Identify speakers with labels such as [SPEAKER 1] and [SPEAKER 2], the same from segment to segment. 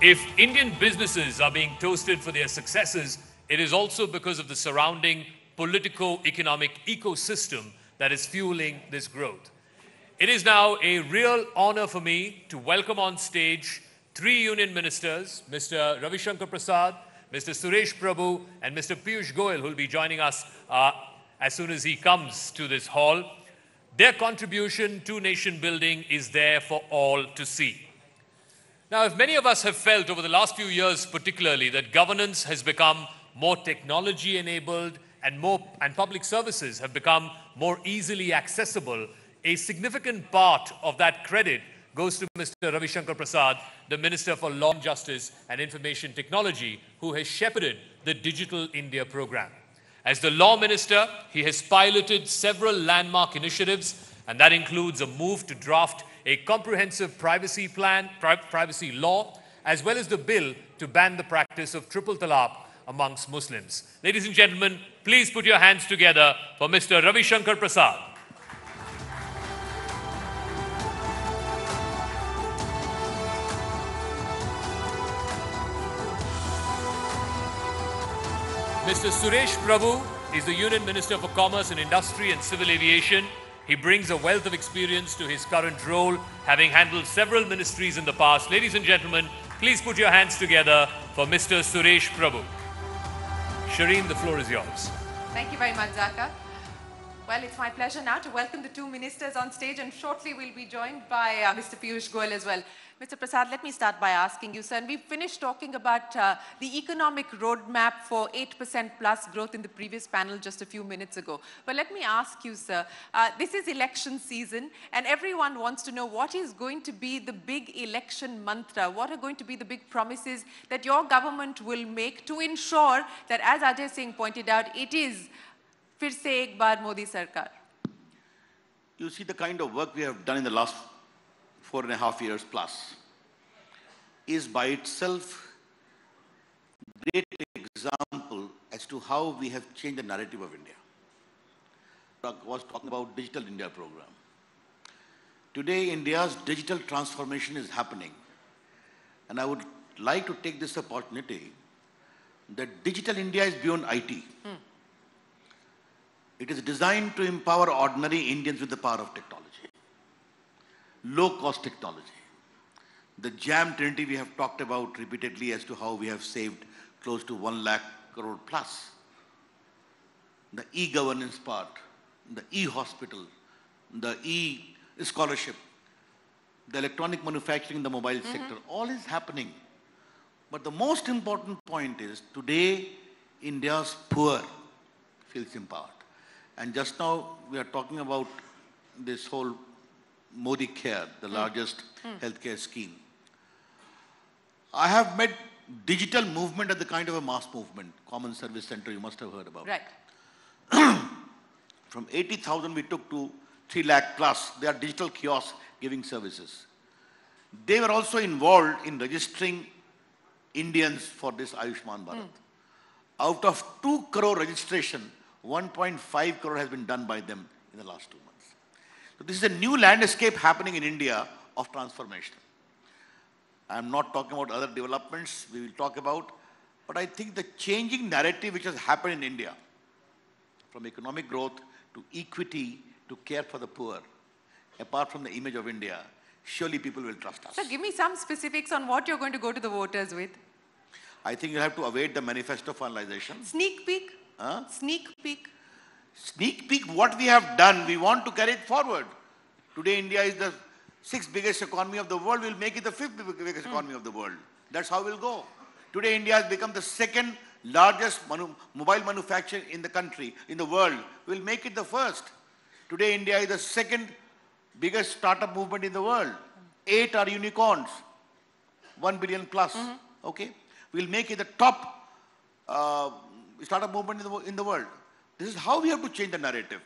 [SPEAKER 1] If Indian businesses are being toasted for their successes, it is also because of the surrounding politico-economic ecosystem that is fueling this growth. It is now a real honor for me to welcome on stage three union ministers, Mr. Ravi Shankar Prasad, Mr. Suresh Prabhu, and Mr. Piyush Goyal, who will be joining us as soon as he comes to this hall. Their contribution to nation building is there for all to see. Now, if many of us have felt over the last few years particularly that governance has become more technology-enabled and public services have become more easily accessible, a significant part of that credit goes to Mr. Ravi Shankar Prasad, the Minister for Law and Justice and Information Technology, who has shepherded the Digital India program. As the Law Minister, he has piloted several landmark initiatives, and that includes a move to draft a comprehensive privacy law, as well as the bill to ban the practice of triple talaq amongst Muslims. Ladies and gentlemen, please put your hands together for Mr. Ravi Shankar Prasad. Mr. Suresh Prabhu is the Union Minister for Commerce and Industry and Civil Aviation. He brings a wealth of experience to his current role, having handled several ministries in the past. Ladies and gentlemen, please put your hands together for Mr. Suresh Prabhu. Shireen, the floor is yours.
[SPEAKER 2] Thank you very much, Zaka. Well, it's my pleasure now to welcome the two ministers on stage, and shortly we'll be joined by Mr. Piyush Goyal as well. Mr. Prasad, let me start by asking you, sir, and we finished talking about the economic roadmap for 8% plus growth in the previous panel just a few minutes ago. But let me ask you, sir, this is election season, and everyone wants to know what is going to be the big election mantra, what are going to be the big promises that your government will make to ensure that, as Ajay Singh pointed out, it is Fir se ek baar Modi Sarkar.
[SPEAKER 3] You see the kind of work we have done in the last 4.5 years plus is by itself a great example as to how we have changed the narrative of India. I was talking about Digital India program. Today, India's digital transformation is happening, and I would like to take this opportunity that Digital India is beyond IT. It is designed to empower ordinary Indians with the power of technology. Low-cost technology. The JAM Trinity we have talked about repeatedly as to how we have saved close to 1 lakh crore plus. The e-governance part, the e-hospital, the e-scholarship, the electronic manufacturing in the mobile sector, all is happening. But the most important point is today India's poor feels empowered. And just now we are talking about this whole Modi Care, the largest healthcare scheme. I have met digital movement as the kind of a mass movement, common service center you must have heard about.
[SPEAKER 2] Right.
[SPEAKER 3] From 80,000 we took to 3 lakh plus. They are digital kiosks giving services. They were also involved in registering Indians for this Ayushman Bharat. Out of 2 crore registration, 1.5 crore has been done by them in the last 2 months. So this is a new landscape happening in India of transformation. I am not talking about other developments we will talk about, but I think the changing narrative which has happened in India, from economic growth to equity to care for the poor, apart from the image of India, surely people will trust us.
[SPEAKER 2] So give me some specifics on what you're going to go to the voters with.
[SPEAKER 3] I think you have to await the manifesto finalization.
[SPEAKER 2] Sneak peek? Sneak peek?
[SPEAKER 3] Sneak peek what we have done, we want to carry it forward. Today India is the 6th biggest economy of the world, we'll make it the 5th biggest economy of the world. That's how we'll go. Today India has become the 2nd largest mobile manufacturer in the country, in the world. We'll make it the 1st. Today India is the 2nd biggest startup movement in the world. 8 are unicorns, 1 billion plus. Okay, we'll make it the top startup movement in the world. This is how we have to change the narrative.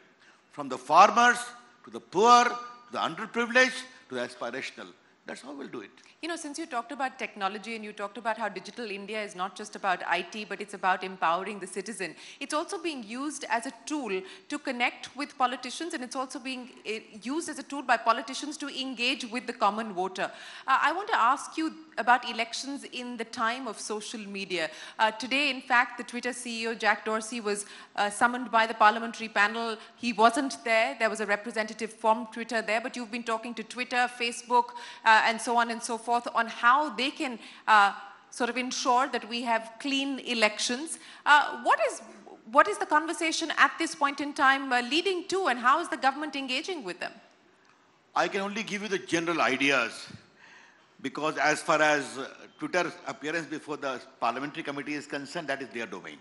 [SPEAKER 3] From the farmers, to the poor, to the underprivileged, to the aspirational. That's how we'll do it.
[SPEAKER 2] You know, since you talked about technology and you talked about how Digital India is not just about IT, but it's about empowering the citizen, it's also being used as a tool to connect with politicians, and it's also being used as a tool by politicians to engage with the common voter. I want to ask you, about elections in the time of social media. Today, in fact, the Twitter CEO, Jack Dorsey, was summoned by the parliamentary panel. He wasn't there. There was a representative from Twitter there, but you've been talking to Twitter, Facebook, and so on and so forth on how they can sort of ensure that we have clean elections. What is the conversation at this point in time leading to, and how is the government engaging with them?
[SPEAKER 3] I can only give you the general ideas, because as far as Twitter's appearance before the parliamentary committee is concerned, that is their domain.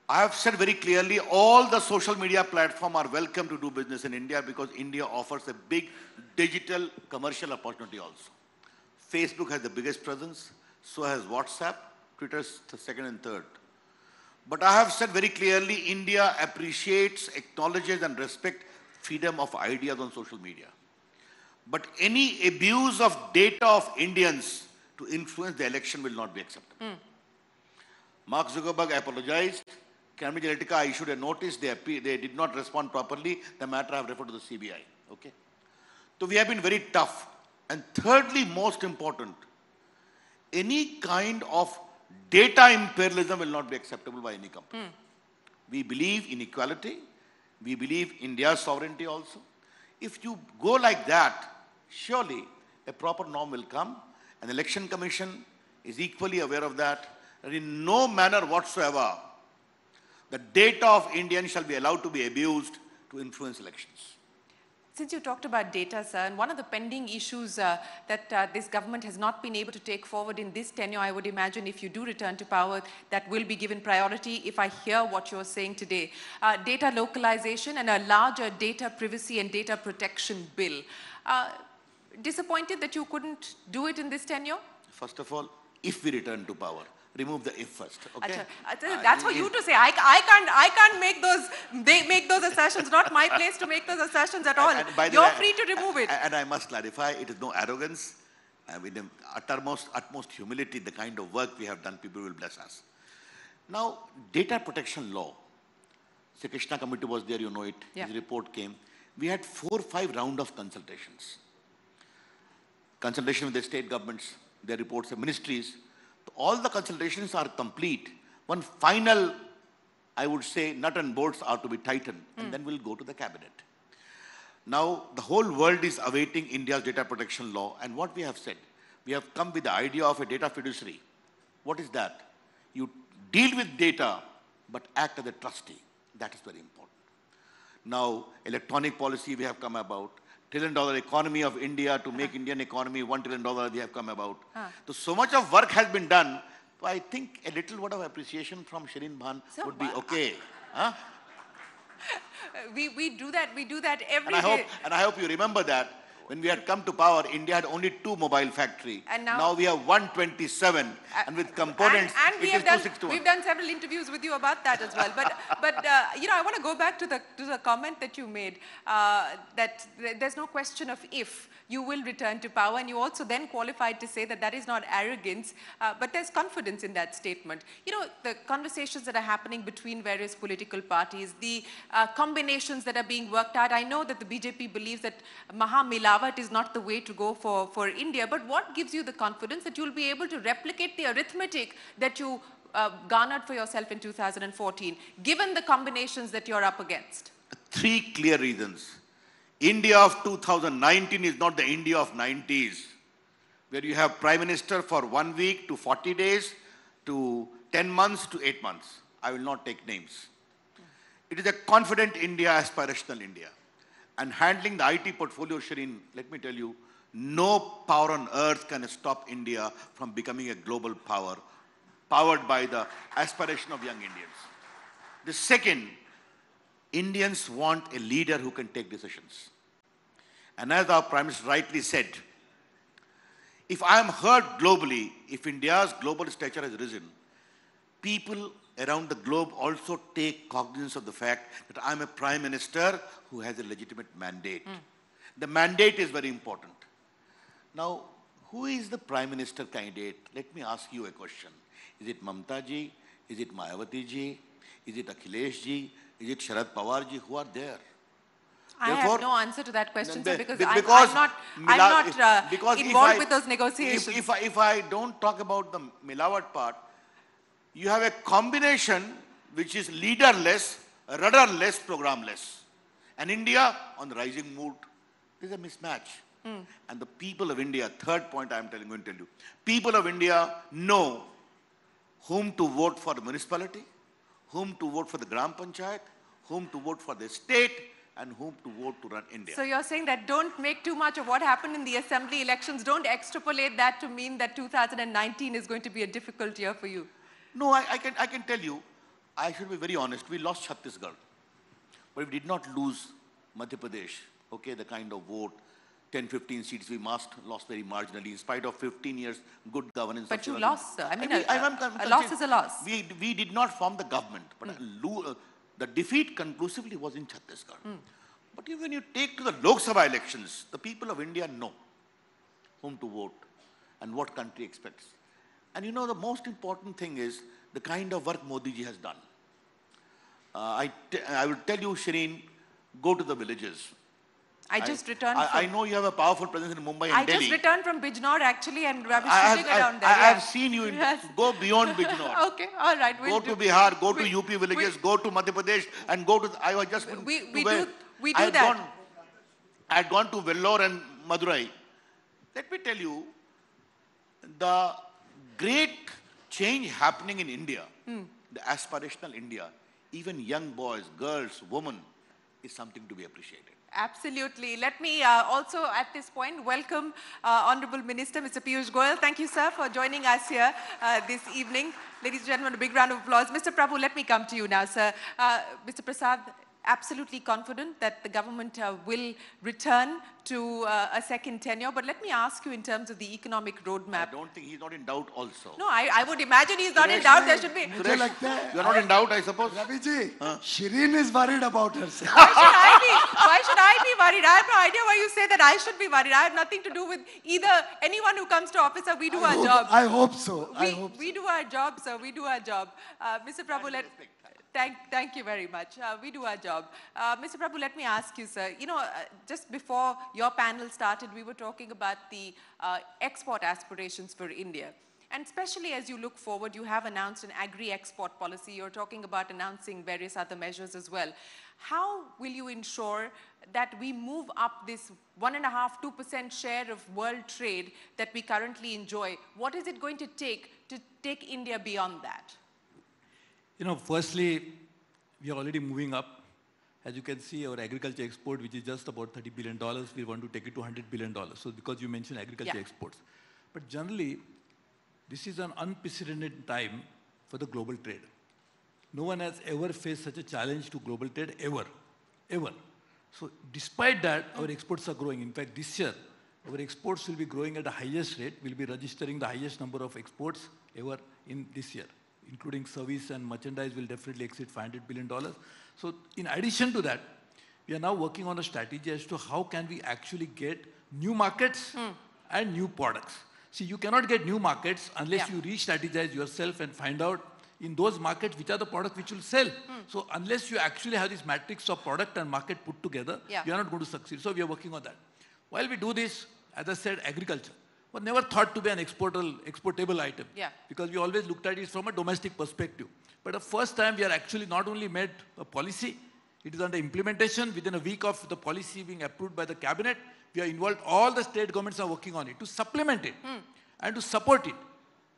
[SPEAKER 3] I have said very clearly, all the social media platforms are welcome to do business in India, because India offers a big digital commercial opportunity also. Facebook has the biggest presence, so has WhatsApp, Twitter's the second and third. But I have said very clearly, India appreciates, acknowledges and respects freedom of ideas on social media. But any abuse of data of Indians to influence the election will not be acceptable. Mark Zuckerberg apologized. Cambridge Analytica issued a notice. They did not respond properly. The matter I have referred to the CBI. Okay. So we have been very tough. And thirdly, most important, any kind of data imperialism will not be acceptable by any company. We believe in equality. We believe in India's sovereignty also. If you go like that, surely a proper norm will come. An election commission is equally aware of that. And in no manner whatsoever, the data of Indians shall be allowed to be abused to influence elections.
[SPEAKER 2] Since you talked about data, sir, and one of the pending issues that this government has not been able to take forward in this tenure, I would imagine if you do return to power, that will be given priority, if I hear what you're saying today. Data localization and a larger data privacy and data protection bill. Disappointed that you couldn't do it in this tenure?
[SPEAKER 3] First of all, if we return to power, remove the if first. Okay?
[SPEAKER 2] That's for you to say. I can't make those assertions. Not my place to make those assertions at all. You're free to remove it.
[SPEAKER 3] And I must clarify, it is no arrogance. With the utmost humility, the kind of work we have done, people will bless us. Now, data protection law. Sri Krishna committee was there, you know it.
[SPEAKER 2] Yeah.
[SPEAKER 3] His report came. We had 4 or 5 rounds of consultations. Consultation with the state governments, their reports, the ministries. All the consultations are complete. One final, I would say, nut and bolts are to be tightened, and then we'll go to the cabinet. Now, the whole world is awaiting India's data protection law, and what we have said, we have come with the idea of a data fiduciary. What is that? You deal with data, but act as a trustee. That is very important. Now, electronic policy we have come about. $1 trillion economy of India to make Indian economy $1 trillion we have come about. So much of work has been done. So I think a little word of appreciation from Shireen Bhan would be okay. Huh?
[SPEAKER 2] We do that every day.
[SPEAKER 3] And I hope you remember that. When we had come to power, India had only 2 mobile factories.
[SPEAKER 2] And
[SPEAKER 3] now we have 127. And with components,
[SPEAKER 2] and
[SPEAKER 3] it is 261.
[SPEAKER 2] We've done several interviews with you about that as well. But you know, I want to go back to the comment that you made, that there's no question of if you will return to power. And you also then qualified to say that that is not arrogance, but there's confidence in that statement. You know, the conversations that are happening between various political parties, the combinations that are being worked out. I know that the BJP believes that Mahamilawat is not the way to go for India, but what gives you the confidence that you'll be able to replicate the arithmetic that you garnered for yourself in 2014, given the combinations that you're up against?
[SPEAKER 3] 3 clear reasons. India of 2019 is not the India of 90s, where you have Prime Minister for 1 week to 40 days to 10 months to 8 months. I will not take names. It is a confident India, aspirational India. And handling the IT portfolio, Shireen, let me tell you, no power on earth can stop India from becoming a global power, powered by the aspiration of young Indians. The second, Indians want a leader who can take decisions. And as our Prime Minister rightly said, if I am heard globally, if India's global stature has risen, people around the globe also take cognizance of the fact that I'm a Prime Minister who has a legitimate mandate. The mandate is very important. Now, who is the Prime Minister candidate? Let me ask you a question. Is it Mamta ji? Is it Mayawati ji? Is it Akhilesh ji? Is it Sharad Pawar ji? Who are there?
[SPEAKER 2] I have no answer to that question, sir, because I'm not
[SPEAKER 3] because
[SPEAKER 2] involved with those negotiations.
[SPEAKER 3] If I don't talk about the Milawat part, you have a combination which is leaderless, rudderless, programless. And India on the rising mood. There's a mismatch. And the people of India, third point I'm going to tell you, people of India know whom to vote for the municipality, whom to vote for the Gram Panchayat, whom to vote for the state, and whom to vote to run India.
[SPEAKER 2] So you're saying that don't make too much of what happened in the assembly elections. Don't extrapolate that to mean that 2019 is going to be a difficult year for you.
[SPEAKER 3] No, I can tell you, I should be very honest, we lost Chhattisgarh. But we did not lose Madhya Pradesh, okay, the kind of vote, 10, 15 seats we lost very marginally, in spite of 15 years good governance.
[SPEAKER 2] But you lost, sir. I mean, a loss is a loss.
[SPEAKER 3] We did not form the government, but the defeat conclusively was in Chhattisgarh. But when you take to the Lok Sabha elections, the people of India know whom to vote and what country expects. And you know, the most important thing is the kind of work Modi ji has done. I will tell you, Shireen, go to the villages.
[SPEAKER 2] I just returned.
[SPEAKER 3] I know you have a powerful presence in Mumbai and Delhi.
[SPEAKER 2] I just returned from Bijnor actually, and I was shooting around there.
[SPEAKER 3] I have seen you go beyond Bijnor.
[SPEAKER 2] Okay, all right.
[SPEAKER 3] Go to Bihar, go to UP villages, go to Madhya Pradesh, and go to. I was just.
[SPEAKER 2] We do that.
[SPEAKER 3] I had gone to Vellore and Madurai. Let me tell you, the great change happening in India, the aspirational India, even young boys, girls, women, is something to be appreciated.
[SPEAKER 2] Absolutely. Let me also at this point welcome Honorable Minister Mr. Piyush Goyal. Thank you, sir, for joining us here this evening. Ladies and gentlemen, a big round of applause. Mr. Prabhu, let me come to you now, sir. Mr. Prasad, absolutely confident that the government will return to a second tenure. But let me ask you in terms of the economic roadmap.
[SPEAKER 3] I don't think he's not in doubt also.
[SPEAKER 2] No, I would imagine he's not in doubt. There should be.
[SPEAKER 3] You're not in doubt, I suppose?
[SPEAKER 4] Ravi ji, Shireen is worried about herself.
[SPEAKER 2] Why should I be worried? I have no idea why you say that I should be worried. I have nothing to do with either anyone who comes to office, sir. We do our job.
[SPEAKER 4] I hope so.
[SPEAKER 2] We do our job, sir. We do our job. Mr. Prabhu, thank you very much. We do our job. Mr. Prabhu, let me ask you, sir. You know, just before your panel started, we were talking about the export aspirations for India. And especially as you look forward, you have announced an agri-export policy. You're talking about announcing various other measures as well. How will you ensure that we move up this 1.5–2% share of world trade that we currently enjoy? What is it going to take India beyond that?
[SPEAKER 5] You know, firstly, we are already moving up. As you can see, our agriculture export, which is just about $30 billion, we want to take it to $100 billion. So because you mentioned agriculture exports. But generally, this is an unprecedented time for the global trade. No one has ever faced such a challenge to global trade, ever. So despite that, our exports are growing. In fact, this year, our exports will be growing at the highest rate. We'll be registering the highest number of exports ever in this year, including service and merchandise will definitely exceed $500 billion. So in addition to that, we are now working on a strategy as to how can we actually get new markets and new products. See, you cannot get new markets unless you re-strategize yourself and find out in those markets which are the products which will sell. So unless you actually have this matrix of product and market put together, you are not going to succeed. So we are working on that. While we do this, as I said, agriculture was never thought to be an exportable item. Because we always looked at it from a domestic perspective. But the first time we are actually not only made a policy, it is under implementation. Within a week of the policy being approved by the cabinet, we are involved, all the state governments are working on it to supplement it and to support it.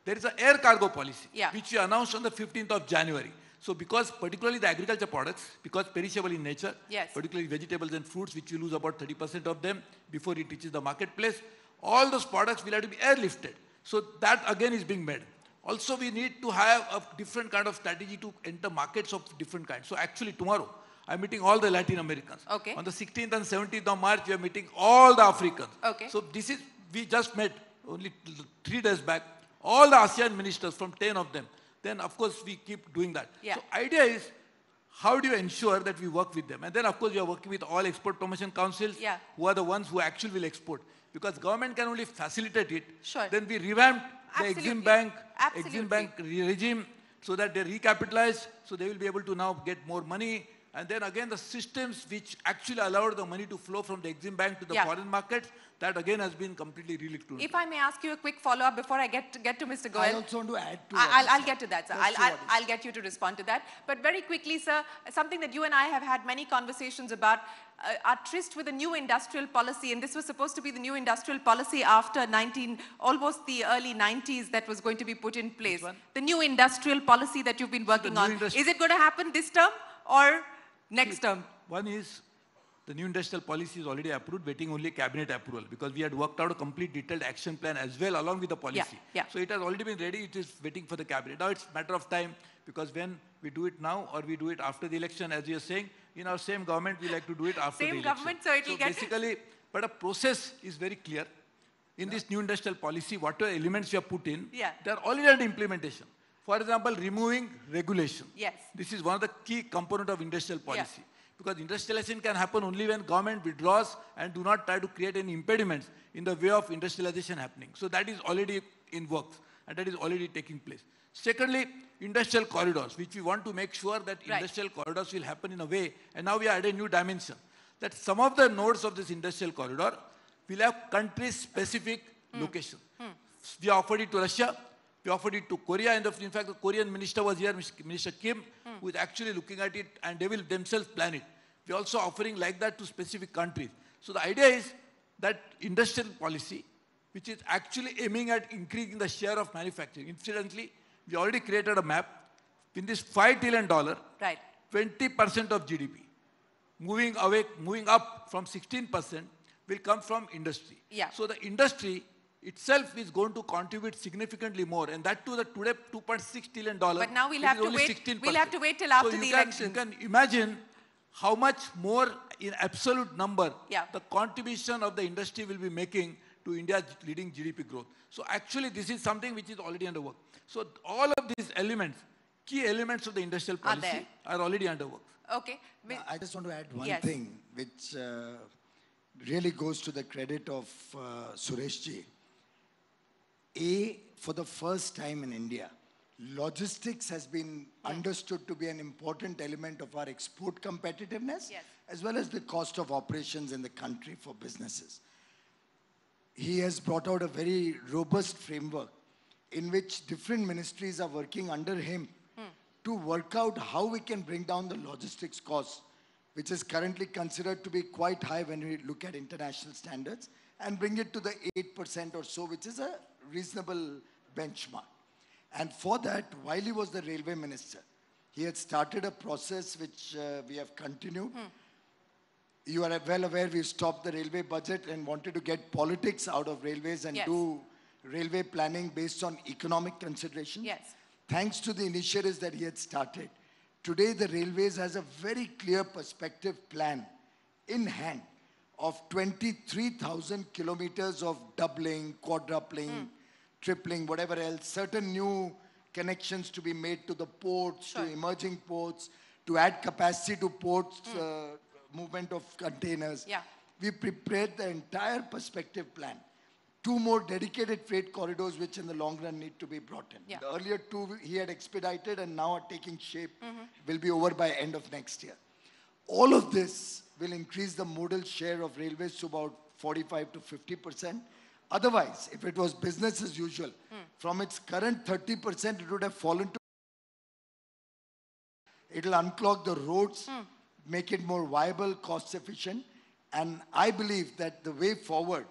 [SPEAKER 5] There is an air cargo policy, which we announced on the 15th of January. So because particularly the agriculture products, because perishable in nature, particularly vegetables and fruits, which you lose about 30% of them before it reaches the marketplace, all those products will have to be airlifted. So that again is being made. Also, we need to have a different kind of strategy to enter markets of different kinds. So actually tomorrow, I'm meeting all the Latin Americans. On the 16th and 17th of March, we are meeting all the Africans. So this is, we just met only 3 days back, all the ASEAN ministers from 10 of them. Then of course we keep doing that. So idea is, how do you ensure that we work with them? And then of course we are working with all export promotion councils who are the ones who actually will export. Because government can only facilitate it. Then we revamped the Exim Bank regime so that they recapitalize, so they will be able to now get more money. And then again, the systems which actually allowed the money to flow from the Exim Bank to the
[SPEAKER 2] Yeah.
[SPEAKER 5] foreign markets, that again has been completely relooked
[SPEAKER 2] If I may ask you a quick follow-up before I get to Mr. Goel.
[SPEAKER 4] I also want to add to what
[SPEAKER 2] I'll
[SPEAKER 4] he
[SPEAKER 2] get to
[SPEAKER 4] said.
[SPEAKER 2] that, sir.
[SPEAKER 4] Just to what he
[SPEAKER 2] I'll get you to respond to that. But very quickly, sir, something that you and I have had many conversations about, our tryst with the new industrial policy, and this was supposed to be the new industrial policy after almost the early 90s that was going to be put in place. The new industrial policy that you've been working on. Is it going to happen this term or next term?
[SPEAKER 5] One is the new industrial policy is already approved, waiting only cabinet approval, because we had worked out a complete detailed action plan as well along with the policy.
[SPEAKER 2] Yeah.
[SPEAKER 5] So it has already been ready, it is waiting for the cabinet. Now it's a matter of time, because when we do it now or we do it after the election, as you are saying, in our same government, we like to do it after the election.
[SPEAKER 2] Same government, so it'll get...
[SPEAKER 5] Basically, but a process is very clear. In this new industrial policy, whatever elements we have put in, they are already under implementation. For example, removing regulation.
[SPEAKER 2] Yes.
[SPEAKER 5] This is one of the key components of industrial policy. Because industrialization can happen only when government withdraws and do not try to create any impediments in the way of industrialization happening. So that is already in works and that is already taking place. Secondly, industrial corridors, which we want to make sure that industrial corridors will happen in a way, and now we add a new dimension, that some of the nodes of this industrial corridor will have country-specific location. We offered it to Russia, we offered it to Korea, and in fact the Korean minister was here, Minister Kim, who is actually looking at it, and they will themselves plan it. We are also offering like that to specific countries. So the idea is that industrial policy, which is actually aiming at increasing the share of manufacturing. Incidentally, we already created a map. In this $5 trillion, 20% of GDP, moving up from 16%, will come from industry. So the industry itself is going to contribute significantly more, and that to the today $2.6 trillion.
[SPEAKER 2] But now we'll have to wait. 16%. We'll have to wait till after the election.
[SPEAKER 5] You can imagine how much more in absolute number the contribution of the industry will be making to India's leading GDP growth. So actually, this is something which is already under work. So all of these elements, key elements of the industrial policy, are already under work.
[SPEAKER 2] Okay.
[SPEAKER 4] I just want to add one thing, which really goes to the credit of Sureshji. For the first time in India, logistics has been understood to be an important element of our export competitiveness, as well as the cost of operations in the country for businesses. He has brought out a very robust framework in which different ministries are working under him to work out how we can bring down the logistics costs, which is currently considered to be quite high when we look at international standards, and bring it to the 8% or so, which is a reasonable benchmark. And for that, while he was the railway minister, he had started a process which we have continued. You are well aware we stopped the railway budget and wanted to get politics out of railways and do railway planning based on economic consideration. Thanks to the initiatives that he had started, today the railways has a very clear perspective plan in hand of 23,000 kilometers of doubling, quadrupling, tripling, whatever else, certain new connections to be made to the ports, to emerging ports, to add capacity to ports, movement of containers. We prepared the entire perspective plan. 2 more dedicated freight corridors which in the long run need to be brought in. The earlier 2 he had expedited and now are taking shape, will be over by end of next year. All of this will increase the modal share of railways to about 45 to 50%. Otherwise, if it was business as usual, from its current 30%, it would have fallen to... It will unclog the roads, make it more viable, cost efficient. And I believe that the way forward,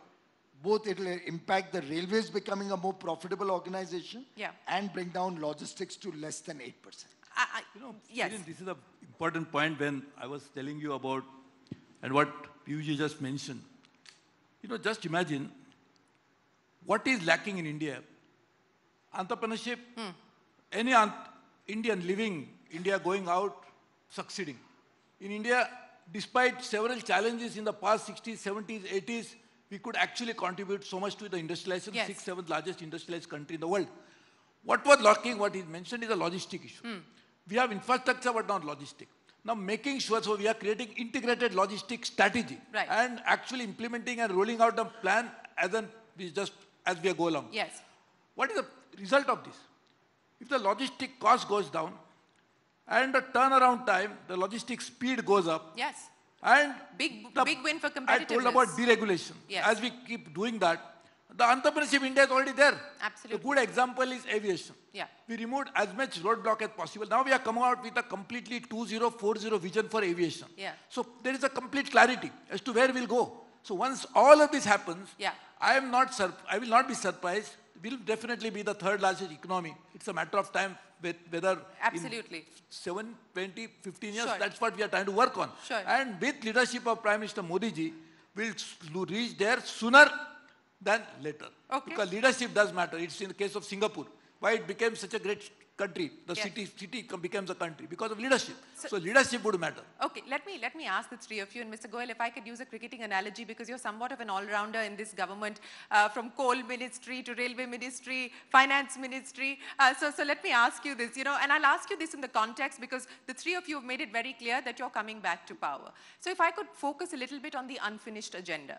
[SPEAKER 4] both it will impact the railways becoming a more profitable organization and bring down logistics to less than 8%.
[SPEAKER 5] This is an important point when I was telling you about, and what Piyush just mentioned. Just imagine what is lacking in India. Entrepreneurship, any Indian living, India going out, succeeding. In India, despite several challenges in the past 60s, 70s, 80s, we could actually contribute so much to the industrialization, 6th, 7th largest industrialized country in the world. What was lacking, what he mentioned, is a logistic issue. We have infrastructure, but not logistic. Now making sure, so we are creating integrated logistic strategy and actually implementing and rolling out a plan as we go along. What is the result of this? If the logistic cost goes down And the turnaround time, the logistics speed goes up.
[SPEAKER 2] Yes.
[SPEAKER 5] And
[SPEAKER 2] Big win for competitiveness.
[SPEAKER 5] I told about deregulation.
[SPEAKER 2] Yes.
[SPEAKER 5] As we keep doing that, the entrepreneurship in India is already there.
[SPEAKER 2] Absolutely.
[SPEAKER 5] The good example is aviation.
[SPEAKER 2] Yeah.
[SPEAKER 5] We removed as much roadblock as possible. Now we are coming out with a completely 2040 vision for aviation.
[SPEAKER 2] Yeah.
[SPEAKER 5] So there is a complete clarity as to where we'll go. So once all of this happens,
[SPEAKER 2] yeah.
[SPEAKER 5] I will not be surprised. We'll definitely be the third largest economy. It's a matter of time whether
[SPEAKER 2] absolutely
[SPEAKER 5] in 7, 20, 15 years,
[SPEAKER 2] sure.
[SPEAKER 5] that's what we are trying to work on.
[SPEAKER 2] Sure.
[SPEAKER 5] And with leadership of Prime Minister Modi ji, we'll reach there sooner than later.
[SPEAKER 2] Okay.
[SPEAKER 5] Because leadership does matter. It's in the case of Singapore. Why it became such a great country, the
[SPEAKER 2] yes.
[SPEAKER 5] city becomes a country because of leadership. So leadership would matter.
[SPEAKER 2] Okay, let me ask the three of you, and Mr. Goyal, if I could use a cricketing analogy, because you're somewhat of an all-rounder in this government, from coal ministry to railway ministry, finance ministry. So let me ask you this, and I'll ask you this in the context because the three of you have made it very clear that you're coming back to power. So if I could focus a little bit on the unfinished agenda.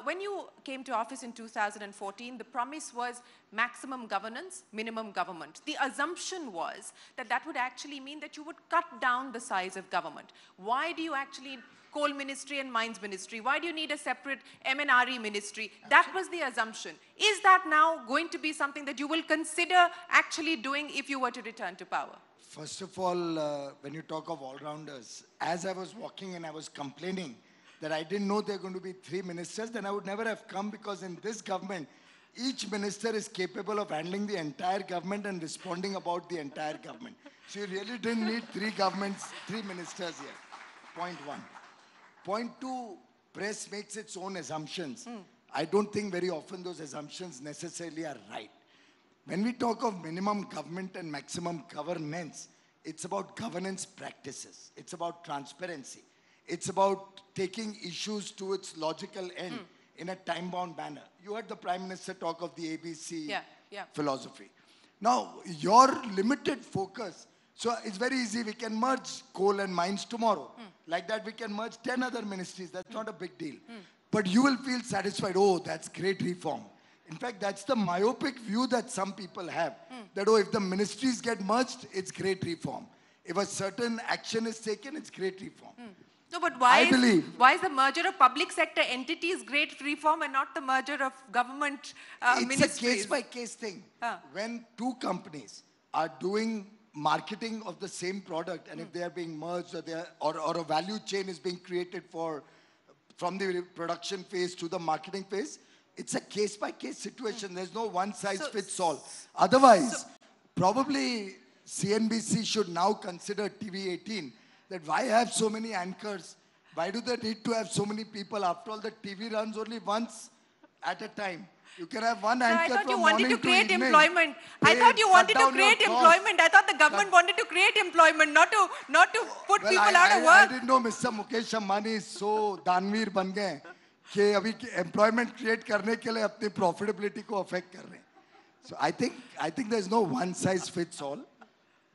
[SPEAKER 2] When you came to office in 2014, the promise was maximum governance, minimum government. The assumption was that that would actually mean that you would cut down the size of government. Why do you actually coal ministry and mines ministry? Why do you need a separate MNRE ministry? That was the assumption. Is that now going to be something that you will consider actually doing if you were to return to power?
[SPEAKER 4] First of all, when you talk of all-rounders, as I was walking and I was complaining that I didn't know there are going to be 3 ministers, then I would never have come, because in this government, each minister is capable of handling the entire government and responding about the entire government. So you really didn't need 3 ministers here. Point 1. Point 2, press makes its own assumptions. I don't think very often those assumptions necessarily are right. When we talk of minimum government and maximum governance, it's about governance practices. It's about transparency. It's about taking issues to its logical end in a time-bound manner. You heard the Prime Minister talk of the ABC philosophy. Now, your limited focus, so it's very easy, we can merge coal and mines tomorrow. Like that, we can merge 10 other ministries. That's not a big deal. But you will feel satisfied, oh, that's great reform. In fact, that's the myopic view that some people have. That, oh, if the ministries get merged, it's great reform. If a certain action is taken, it's great reform.
[SPEAKER 2] No, but why is the merger of public sector entities great reform and not the merger of government ministries?
[SPEAKER 4] It's a case-by-case thing. When 2 companies are doing marketing of the same product, and if they are being merged or a value chain is being created from the production phase to the marketing phase, it's a case-by-case situation. There's no one-size-fits-all. Otherwise, probably CNBC should now consider TV18. That why have so many anchors? Why do they need to have so many people? After all, the TV runs only once at a time. You can have one anchor from morning to evening.
[SPEAKER 2] Employment. I thought you wanted to create employment. I thought the government wanted to create employment, not to put people out of work.
[SPEAKER 4] I didn't know Mr. Mukesh Ambani is so दानवीर बन गए कि अभी employment create करने के लिए अपनी profitability को affect कर रहे हैं. So I think there's no one size fits all.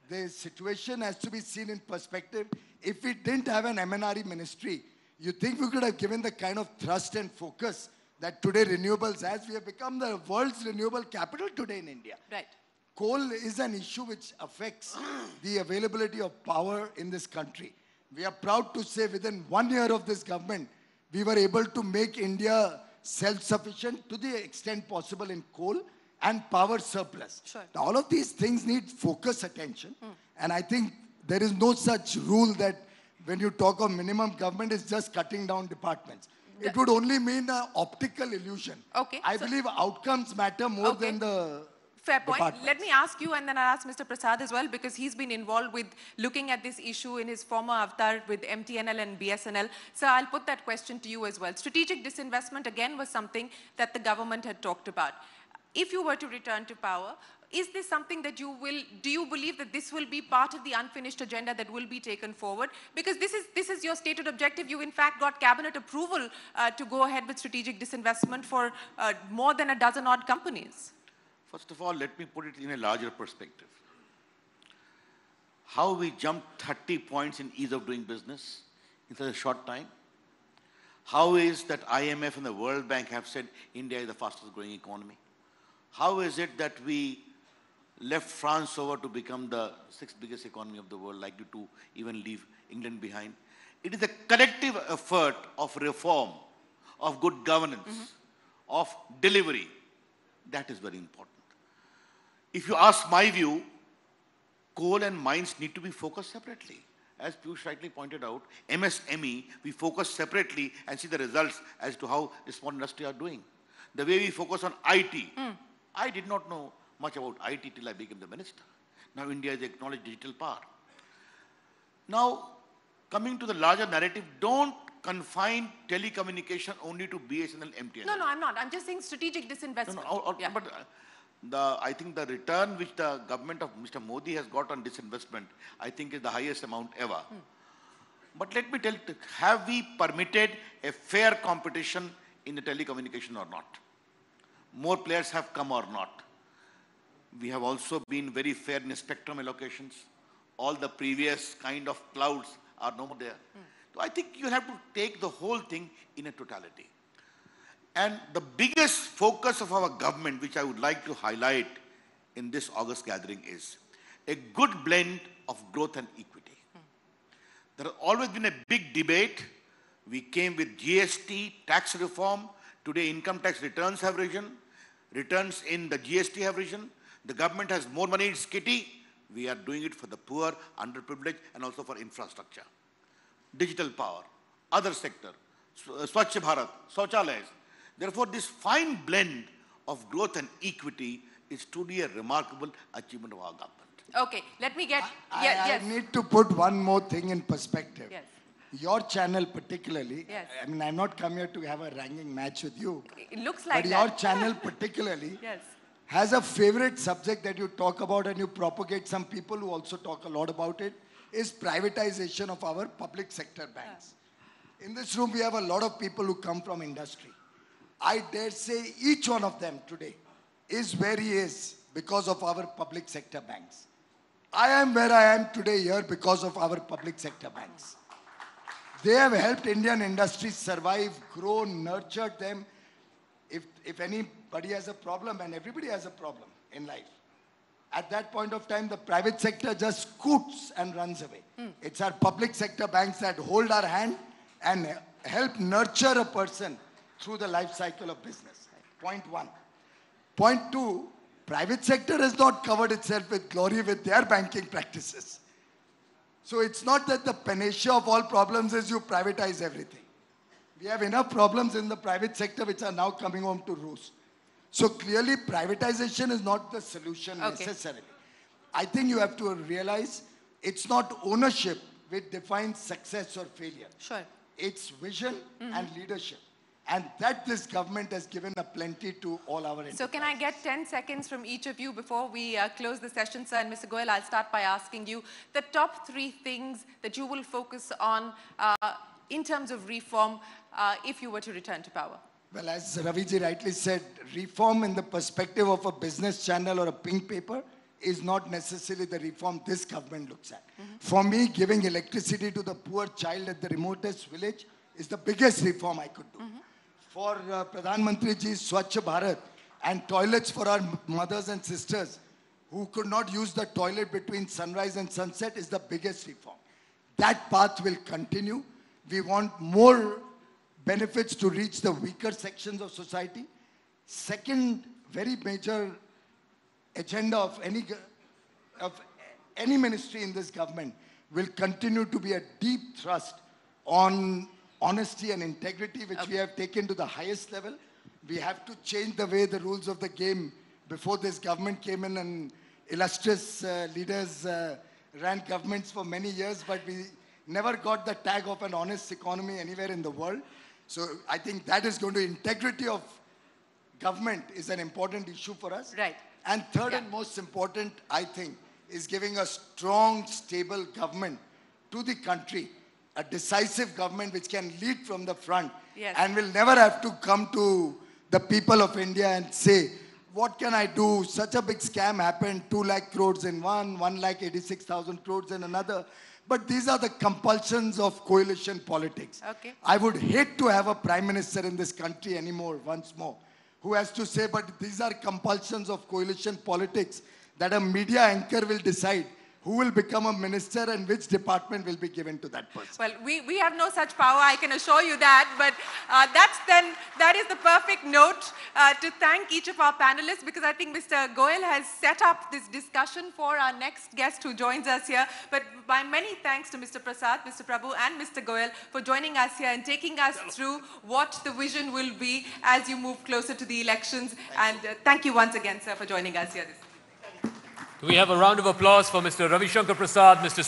[SPEAKER 4] The situation has to be seen in perspective. If we didn't have an MNRE ministry, you think we could have given the kind of thrust and focus that today renewables has? We have become the world's renewable capital today in India.
[SPEAKER 2] Right.
[SPEAKER 4] Coal is an issue which affects the availability of power in this country. We are proud to say within 1 year of this government, we were able to make India self-sufficient to the extent possible in coal and power surplus.
[SPEAKER 2] Sure.
[SPEAKER 4] Now, all of these things need focus attention. And I think there is no such rule that when you talk of minimum government, it's just cutting down departments. It would only mean an optical illusion.
[SPEAKER 2] Okay.
[SPEAKER 4] I believe outcomes matter more than the
[SPEAKER 2] Fair point. Let me ask you, and then I'll ask Mr. Prasad as well, because he's been involved with looking at this issue in his former avatar with MTNL and BSNL. So I'll put that question to you as well. Strategic disinvestment, again, was something that the government had talked about. If you were to return to power, is this something that do you believe that this will be part of the unfinished agenda that will be taken forward? Because this is your stated objective. You in fact got cabinet approval to go ahead with strategic disinvestment for more than a dozen odd companies.
[SPEAKER 3] First of all, let me put it in a larger perspective. How we jumped 30 points in ease of doing business in such a short time. How is that IMF and the World Bank have said India is the fastest growing economy? How is it that we left France over to become the sixth biggest economy of the world, likely to even leave England behind. It is a collective effort of reform, of good governance, of delivery. That is very important. If you ask my view, coal and mines need to be focused separately. As Piyush rightly pointed out, MSME, we focus separately and see the results as to how the small industry are doing. The way we focus on IT. I did not know much about IT till I became the minister. Now India is acknowledged digital power. Now, coming to the larger narrative, don't confine telecommunication only to BSNL, MTNL.
[SPEAKER 2] No, I'm not. I'm just saying strategic disinvestment. Yeah.
[SPEAKER 3] But I think the return which the government of Mr. Modi has got on disinvestment, I think is the highest amount ever. But let me tell you, have we permitted a fair competition in the telecommunication or not? More players have come or not? We have also been very fair in spectrum allocations. All the previous kind of clouds are no more there. So I think you have to take the whole thing in a totality. And the biggest focus of our government, which I would like to highlight in this August gathering, is a good blend of growth and equity. There has always been a big debate. We came with GST, tax reform. Today, income tax returns have risen. Returns in the GST have risen. The government has more money in its kitty. We are doing it for the poor, underprivileged, and also for infrastructure. Digital power, other sector, Swachh Bharat, Shauchalayas. Therefore, this fine blend of growth and equity is truly a remarkable achievement of our government.
[SPEAKER 2] Okay, let me get...
[SPEAKER 4] I need to put one more thing in perspective.
[SPEAKER 2] Yes.
[SPEAKER 4] Your channel particularly,
[SPEAKER 2] Yes.
[SPEAKER 4] I mean, I'm not come here to have a ranking match with you.
[SPEAKER 2] It looks like
[SPEAKER 4] but
[SPEAKER 2] that.
[SPEAKER 4] your channel particularly
[SPEAKER 2] Yes.
[SPEAKER 4] has a favorite subject that you talk about and you propagate. Some people who also talk a lot about it, is privatization of our public sector banks. In this room, we have a lot of people who come from industry. I dare say each one of them today is where he is because of our public sector banks. I am where I am today here because of our public sector banks. They have helped Indian industries survive, grow, nurtured them. If anybody has a problem, and everybody has a problem in life, at that point of time, the private sector just scoots and runs away. It's our public sector banks that hold our hand and help nurture a person through the life cycle of business. Point one. Point two, private sector has not covered itself with glory with their banking practices. So it's not that the panacea of all problems is you privatize everything. We have enough problems in the private sector which are now coming home to roost. So clearly privatization is not the solution necessarily. I think you have to realize it's not ownership which defines success or failure.
[SPEAKER 2] Sure.
[SPEAKER 4] It's vision and leadership. And that this government has given a plenty to all our enterprises.
[SPEAKER 2] So can I get 10 seconds from each of you before we close the session, sir? And Mr. Goyal, I'll start by asking you the top 3 things that you will focus on in terms of reform if you were to return to power.
[SPEAKER 4] Well, as Raviji rightly said, reform in the perspective of a business channel or a pink paper is not necessarily the reform this government looks at. For me, giving electricity to the poor child at the remotest village is the biggest reform I could do. For Pradhan Mantri ji's Swachh Bharat and toilets for our mothers and sisters who could not use the toilet between sunrise and sunset is the biggest reform. That path will continue. We want more benefits to reach the weaker sections of society. Second, very major agenda of any ministry in this government will continue to be a deep thrust on honesty and integrity, which we have taken to the highest level. We have to change the way the rules of the game. Before this government came in, and illustrious leaders ran governments for many years, but we never got the tag of an honest economy anywhere in the world. So I think that is going to, integrity of government is an important issue for us.
[SPEAKER 2] Right.
[SPEAKER 4] And third and most important, I think, is giving a strong, stable government to the country, a decisive government which can lead from the front and will never have to come to the people of India and say, what can I do? Such a big scam happened, 2 lakh crores in one, 1,86,000 crores in another. But these are the compulsions of coalition politics.
[SPEAKER 2] Okay.
[SPEAKER 4] I would hate to have a prime minister in this country anymore, once more, who has to say, but these are compulsions of coalition politics that a media anchor will decide who will become a minister and which department will be given to that person.
[SPEAKER 2] Well, we have no such power, I can assure you that. But that is the perfect note to thank each of our panelists, because I think Mr. Goel has set up this discussion for our next guest who joins us here. But my many thanks to Mr. Prasad, Mr. Prabhu and Mr. Goel for joining us here and taking us through what the vision will be as you move closer to the elections. Thank you once again, sir, for joining us here.
[SPEAKER 1] Do we have a round of applause for Mr. Ravi Shankar Prasad, Mr.